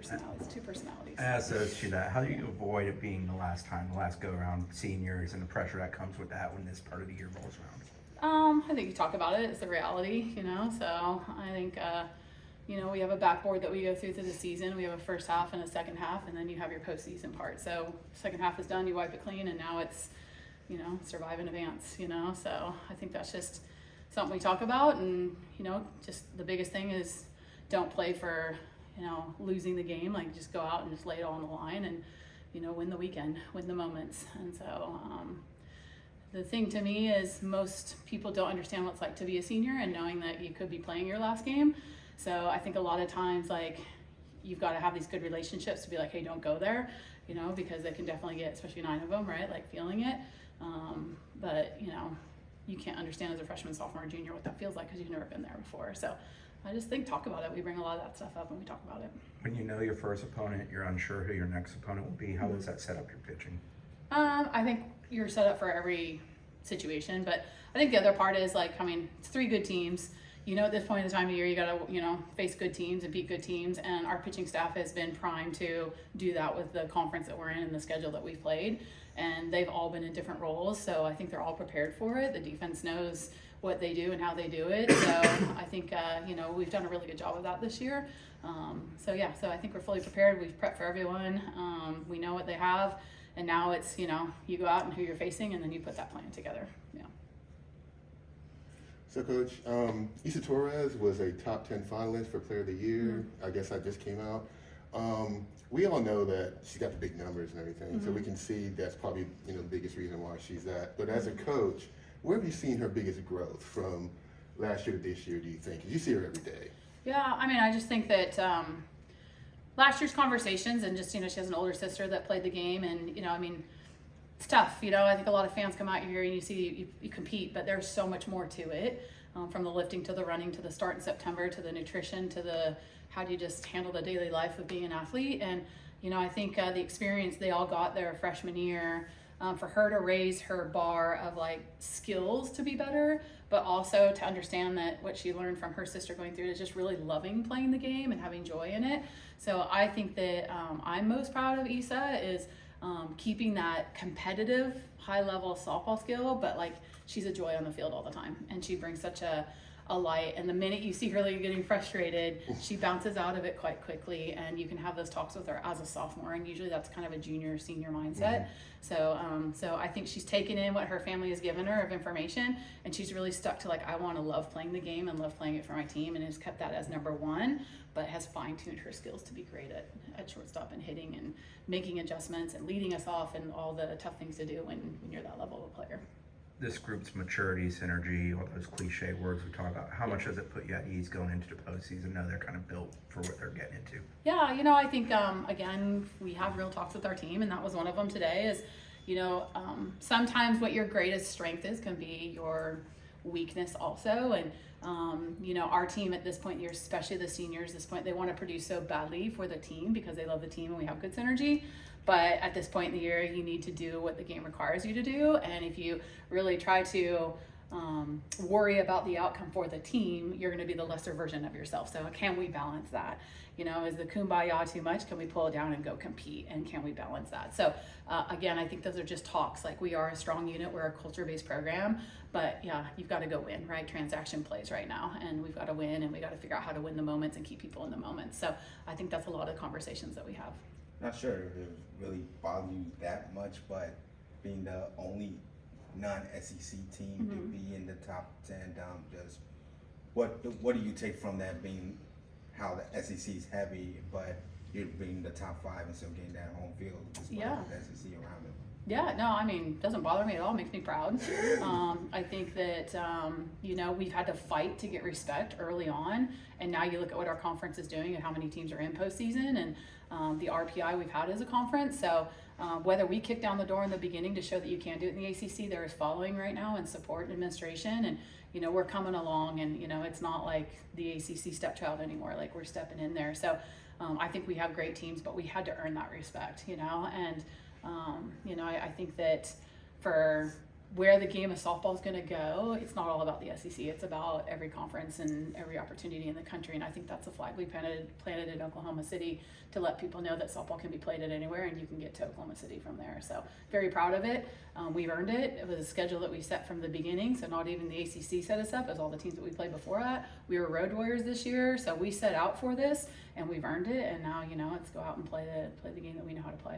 personalities, two personalities. I asked you that. How do you avoid it being the last go around seniors and the pressure that comes with that when this part of the year rolls around? I think you talk about it. It's the reality, so I think, we have a backboard that we go through the season. We have a first half and a second half, and then you have your postseason part. So second half is done, you wipe it clean, and now it's, survive and advance, So I think that's just something we talk about, and, just the biggest thing is don't play for, losing the game. Like, just go out and just lay it all on the line and, win the weekend, win the moments. And so, the thing to me is most people don't understand what it's like to be a senior and knowing that you could be playing your last game. So I think a lot of times, like, you've got to have these good relationships to be like, hey, don't go there, because they can definitely get, especially 9 of them, right, like feeling it. But, you can't understand as a freshman, sophomore, or junior what that feels like because you've never been there before. So I just think talk about it. We bring a lot of that stuff up when we talk about it. When you know your first opponent, you're unsure who your next opponent will be. How does that set up your pitching? I think you're set up for every situation, but I think the other part is it's 3 good teams. At this point in the time of year, you got to, face good teams and beat good teams. And our pitching staff has been primed to do that with the conference that we're in and the schedule that we've played. And they've all been in different roles. So I think they're all prepared for it. The defense knows what they do and how they do it. So I think, we've done a really good job of that this year. So I think we're fully prepared. We've prepped for everyone. We know what they have. And now it's, you go out and who you're facing, and then you put that plan together. Yeah. So, Coach, Issa Torres was a top 10 finalist for Player of the Year. I guess that just came out. We all know that she's got the big numbers and everything, so we can see that's probably the biggest reason why she's that. But as a coach, where have you seen her biggest growth from last year to this year, do you think? 'Cause you see her every day. Yeah, I just think that last year's conversations and just, she has an older sister that played the game, and, it's tough. I think a lot of fans come out here and you see you compete, but there's so much more to it, from the lifting to the running to the start in September to the nutrition to the how do you just handle the daily life of being an athlete. And, I think the experience they all got their freshman year, for her to raise her bar of skills to be better, but also to understand that what she learned from her sister going through it is just really loving playing the game and having joy in it. So I think that I'm most proud of Issa is keeping that competitive high level softball skill, but she's a joy on the field all the time, and she brings such a light. And the minute you see her getting frustrated, she bounces out of it quite quickly, and you can have those talks with her as a sophomore, and usually that's kind of a junior senior mindset. So I think she's taken in what her family has given her of information, and she's really stuck to I want to love playing the game and love playing it for my team, and has kept that as number one, but has fine-tuned her skills to be great at shortstop and hitting and making adjustments and leading us off and all the tough things to do when you're that level of a player. This group's maturity, synergy, all those cliche words we talk about, how much does it put you at ease going into the postseason? Know they're kind of built for what they're getting into. Yeah, I think, again, we have real talks with our team, and that was one of them today is, sometimes what your greatest strength is can be your weakness also. And, our team at this point in the year, especially the seniors, this point, they want to produce so badly for the team because they love the team and we have good synergy. But at this point in the year, you need to do what the game requires you to do. And if you really try to worry about the outcome for the team, you're going to be the lesser version of yourself. So can we balance that? Is the kumbaya too much? Can we pull it down and go compete? And can we balance that? So again, I think those are just talks. We are a strong unit. We're a culture-based program. But yeah, you've got to go win, right? Transaction plays right now. And we've got to win, and we got to figure out how to win the moments and keep people in the moments. So I think that's a lot of conversations that we have. Not sure if it really bothers you that much, but being the only non-SEC team to be in the top 10, just what do you take from that, being how the SEC is heavy, but you're being the top 5 and still getting that home field despite the SEC around them? Yeah, no, it doesn't bother me at all. It makes me proud. I think that, we've had to fight to get respect early on. And now you look at what our conference is doing and how many teams are in postseason and the RPI we've had as a conference. So whether we kick down the door in the beginning to show that you can do it in the ACC, there is following right now and support and administration. And, we're coming along, and, it's not like the ACC stepchild anymore. We're stepping in there. So I think we have great teams, but we had to earn that respect, and I think that for where the game of softball is going to go, it's not all about the SEC. It's about every conference and every opportunity in the country. And I think that's a flag we planted in Oklahoma City to let people know that softball can be played at anywhere and you can get to Oklahoma City from there. So very proud of it. We've earned it. It was a schedule that we set from the beginning. So not even the ACC set us up, as all the teams that we played before that. We were road warriors this year. So we set out for this and we've earned it. And now, let's go out and play the game that we know how to play.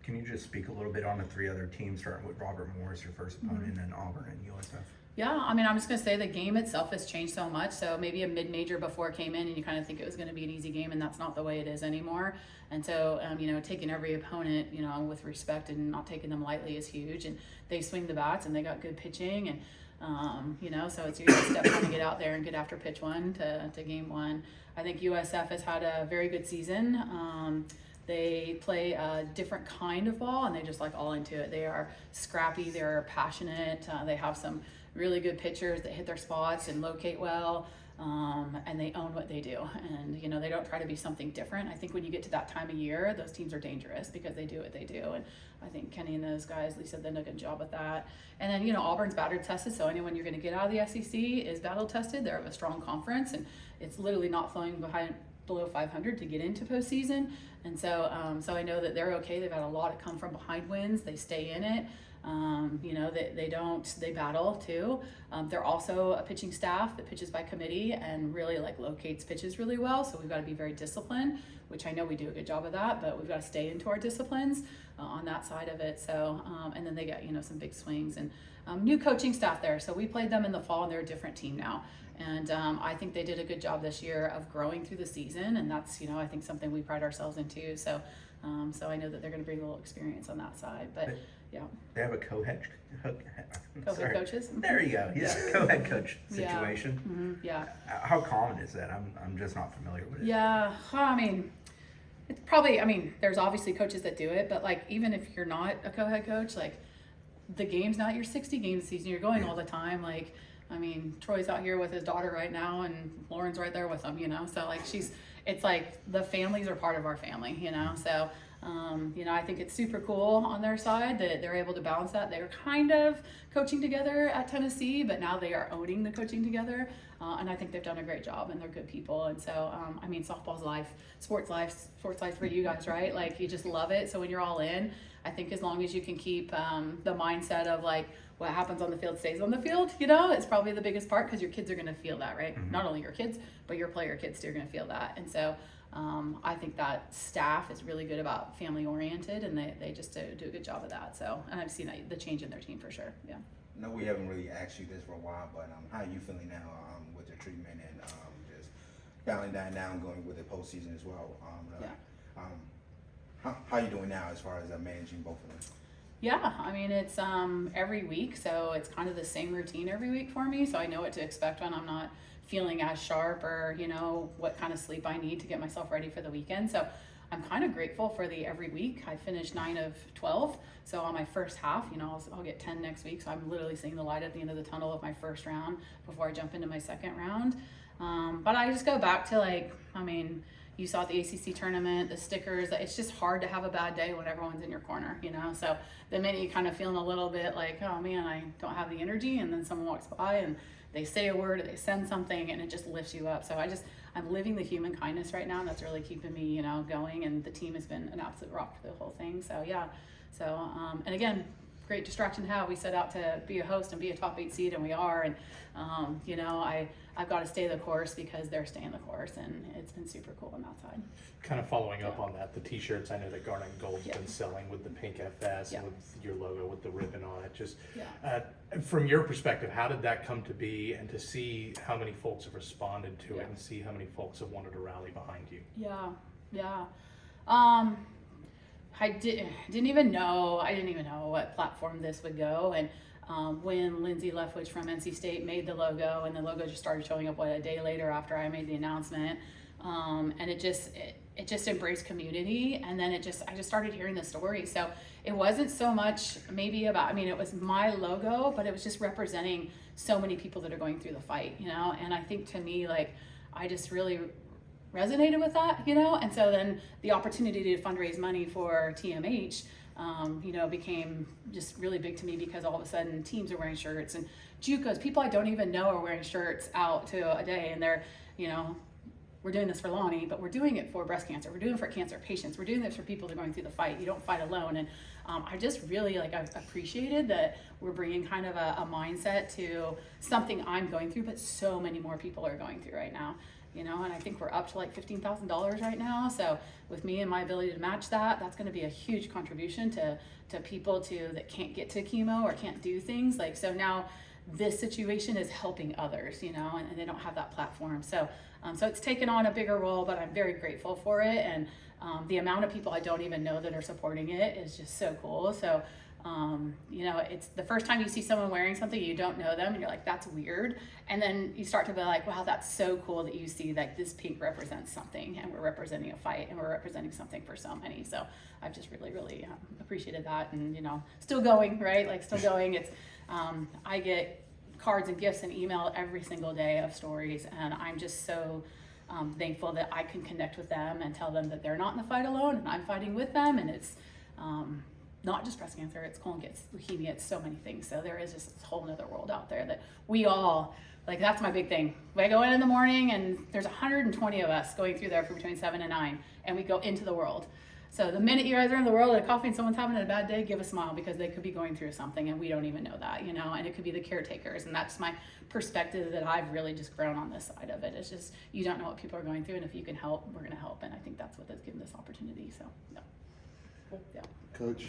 Can you just speak a little bit on the 3 other teams, starting with Robert Morris, your first opponent, and then Auburn and USF? Yeah, I'm just going to say the game itself has changed so much. So maybe a mid-major before it came in and you kind of think it was going to be an easy game, and that's not the way it is anymore. And so, taking every opponent, with respect and not taking them lightly is huge. And they swing the bats and they got good pitching. And, so it's your step trying to get out there and get after pitch 1 to game 1. I think USF has had a very good season. They play a different kind of ball and they just all into it. They are scrappy, they're passionate, they have some really good pitchers that hit their spots and locate well, and they own what they do. And, they don't try to be something different. I think when you get to that time of year, those teams are dangerous because they do what they do. And I think Kenny and those guys, Lisa, did a good job with that. And then, Auburn's battle tested, so anyone you're going to get out of the SEC is battle tested. They're of a strong conference and it's literally not flowing below 500 to get into postseason. And so I know that they're okay. They've had a lot of come from behind wins. They stay in it. They battle too. They're also a pitching staff that pitches by committee and really locates pitches really well. So we've got to be very disciplined, which I know we do a good job of that, but we've got to stay into our disciplines on that side of it. So, and then they got, some big swings and new coaching staff there. So we played them in the fall and they're a different team now. And I think they did a good job this year of growing through the season, and that's I think something we pride ourselves into. So I know that they're going to bring a little experience on that side. But yeah, they have a co-head coaches. There you go. Yeah, co-head coach situation. Yeah. How common is that? I'm just not familiar with it. Yeah, it's probably. There's obviously coaches that do it, but even if you're not a co-head coach, the game's not your 60 game season. You're going all the time. Troy's out here with his daughter right now and Lauren's right there with him, so it's the families are part of our family, so I think it's super cool on their side that they're able to balance that. They're kind of coaching together at Tennessee, but now they are owning the coaching together, and I think they've done a great job and they're good people. And so softball's life, sports life for you guys, right? You just love it. So when you're all in, I think as long as you can keep the mindset of what happens on the field stays on the field, it's probably the biggest part, because your kids are going to feel that, right? Mm-hmm. Not only your kids, but your player kids too are going to feel that. And so I think that staff is really good about family oriented, and they just do a good job of that. So, and I've seen the change in their team for sure. Yeah. No, we haven't really asked you this for a while, but how are you feeling now with your treatment and just battling that down, going with the postseason as well? How are you doing now as far as managing both of them? Yeah, it's every week, so it's kind of the same routine every week for me, so I know what to expect when I'm not feeling as sharp, or what kind of sleep I need to get myself ready for the weekend. So I'm kind of grateful for the every week. I finished 9 of 12, so on my first half, I'll get 10 next week, so I'm literally seeing the light at the end of the tunnel of my first round before I jump into my second round. But I just go back to you saw at the ACC tournament, the stickers, it's just hard to have a bad day when everyone's in your corner, So the minute you kind of feeling a little bit oh man, I don't have the energy, and then someone walks by and they say a word or they send something and it just lifts you up. So I'm living the human kindness right now, and that's really keeping me, going, and the team has been an absolute rock for the whole thing. So yeah. So, and again, great distraction to have. We set out to be a host and be a top 8 seed, and we are. And, I've got to stay the course because they're staying the course, and it's been super cool on that side. Kind of following up on that, the t-shirts, I know that Garnet and Gold's been selling with the pink FS and with your logo with the ribbon on it. Just from your perspective, how did that come to be, and to see how many folks have responded to it and see how many folks have wanted to rally behind you? I didn't even know what platform this would go. And when Lindsay Leftwich from NC State made the logo, and the logo just started showing up a day later after I made the announcement, and it just embraced community. And then I just started hearing the story. So it wasn't so much maybe about, it was my logo, but it was just representing so many people that are going through the fight, and I think to me, I just really resonated with that, and so then the opportunity to fundraise money for TMH, you know, became just really big to me because all of a sudden teams are wearing shirts, and JUCOs, people I don't even know are wearing shirts out to a day, and they're, you know, we're doing this for Lonni, but we're doing it for breast cancer. We're doing it for cancer patients. We're doing this for people that are going through the fight. You don't fight alone. And I just really I've appreciated that we're bringing kind of a mindset to something I'm going through, but so many more people are going through right now. You know, and I think we're up to like $15,000 right now. So with me and my ability to match that, that's going to be a huge contribution to people that can't get to chemo or can't do things. Like, so now this situation is helping others, you know, and they don't have that platform. So so it's taken on a bigger role, but I'm very grateful for it. And the amount of people I don't even know that are supporting it is just so cool. So you know, it's the first time you see someone wearing something, you don't know them, and you're like, that's weird. And then you start to be like, wow, that's so cool that you see like this pink represents something, and we're representing a fight, and we're representing something for so many. So I've just really, really appreciated that. And, you know, still going, right? Like still going. It's, I get cards and gifts and email every single day of stories, and I'm just so thankful that I can connect with them and tell them that they're not in the fight alone, and I'm fighting with them. And it's, not just breast cancer, it's colon cancer, leukemia, it's so many things. So there is just this whole nother world out there that we all, like, that's my big thing. I go in the morning and there's 120 of us going through there from between 7 and 9, and we go into the world. So the minute you guys are in the world at a coffee and someone's having a bad day, give a smile, because they could be going through something and we don't even know that, you know, and it could be the caretakers. And that's my perspective that I've really just grown on this side of it. It's just, you don't know what people are going through, and if you can help, we're gonna help. And I think that's what has given this opportunity. So, yeah. Coach,